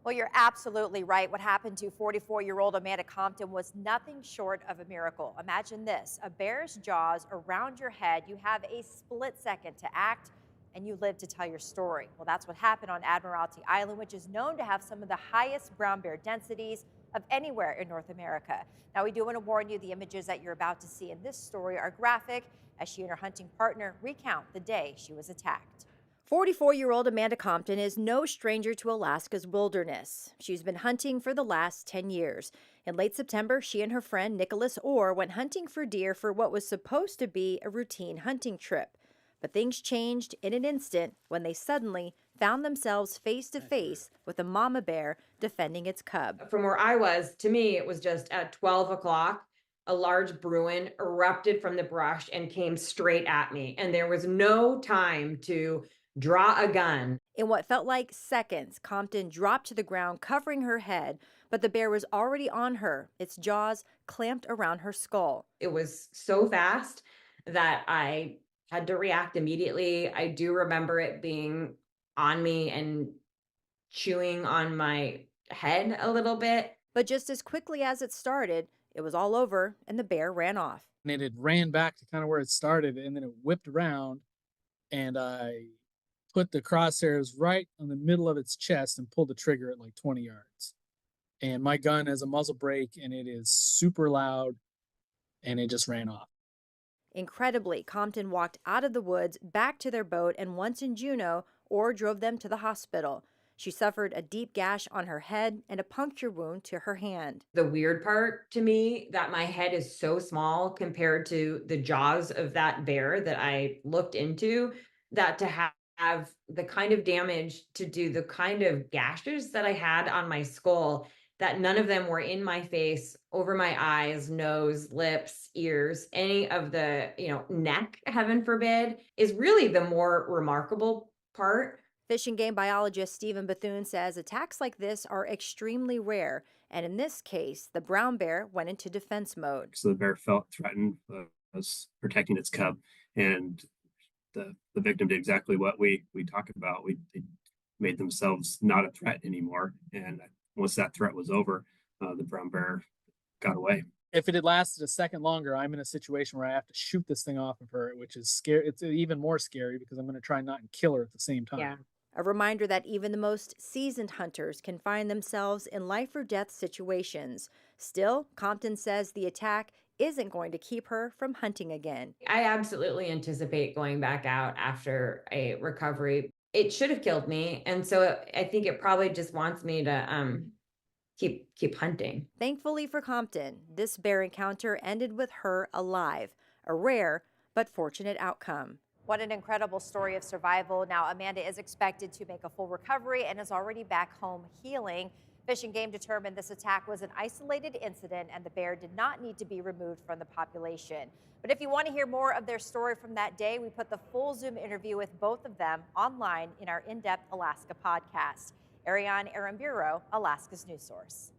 Well, you're absolutely right. What happened to 44-year-old Amanda Compton was nothing short of a miracle. Imagine this: a bear's jaws around your head. You have a split second to act, and you live to tell your story. Well, that's what happened on Admiralty Island, which is known to have some of the highest brown bear densities of anywhere in North America. Now, we do want to warn you, the images that you're about to see in this story are graphic, as she and her hunting partner recount the day she was attacked. 44-year-old Amanda Compton is no stranger to Alaska's wilderness. She's been hunting for the last 10 years. In late September, she and her friend Nicholas Orr went hunting for deer for what was supposed to be a routine hunting trip. But things changed in an instant when they suddenly found themselves face to face with a mama bear defending its cub. From where I was, to me, it was just at 12 o'clock, a large Bruin erupted from the brush and came straight at me. And there was no time to draw a gun. In what felt like seconds, Compton dropped to the ground, covering her head, but the bear was already on her, its jaws clamped around her skull. It was so fast that I had to react immediately. I do remember it being on me and chewing on my head a little bit. But just as quickly as it started, it was all over and the bear ran off. And it had ran back to kind of where it started, and then it whipped around, and I put the crosshairs right on the middle of its chest and pulled the trigger at like 20 yards. And my gun has a muzzle brake, and it is super loud, and it just ran off. Incredibly, Compton walked out of the woods back to their boat, and once in Juneau, Orr drove them to the hospital. She suffered a deep gash on her head and a puncture wound to her hand. The weird part to me that my head is so small compared to the jaws of that bear that I looked into, that to have the kind of damage, to do the kind of gashes that I had on my skull, that none of them were in my face, over my eyes, nose, lips, ears, any of the, neck, heaven forbid, is really the more remarkable part. Fish and game biologist Stephen Bethune says attacks like this are extremely rare, and in this case, the brown bear went into defense mode. So the bear felt threatened, was protecting its cub, and the victim did exactly what we talked about. They made themselves not a threat anymore, and once that threat was over, the brown bear got away. If it had lasted a second longer, I'm in a situation where I have to shoot this thing off of her, which is scary. It's even more scary because I'm going to try not and kill her at the same time. Yeah. A reminder that even the most seasoned hunters can find themselves in life or death situations. Still, Compton says the attack isn't going to keep her from hunting again. I absolutely anticipate going back out after a recovery. It should have killed me, and so I think it probably just wants me to keep hunting. Thankfully for Compton, this bear encounter ended with her alive, a rare but fortunate outcome. What an incredible story of survival. Now, Amanda is expected to make a full recovery and is already back home healing. Fish and Game determined this attack was an isolated incident and the bear did not need to be removed from the population. But if you want to hear more of their story from that day, we put the full Zoom interview with both of them online in our In-Depth Alaska podcast. Ariane Aramburo, Alaska's news source.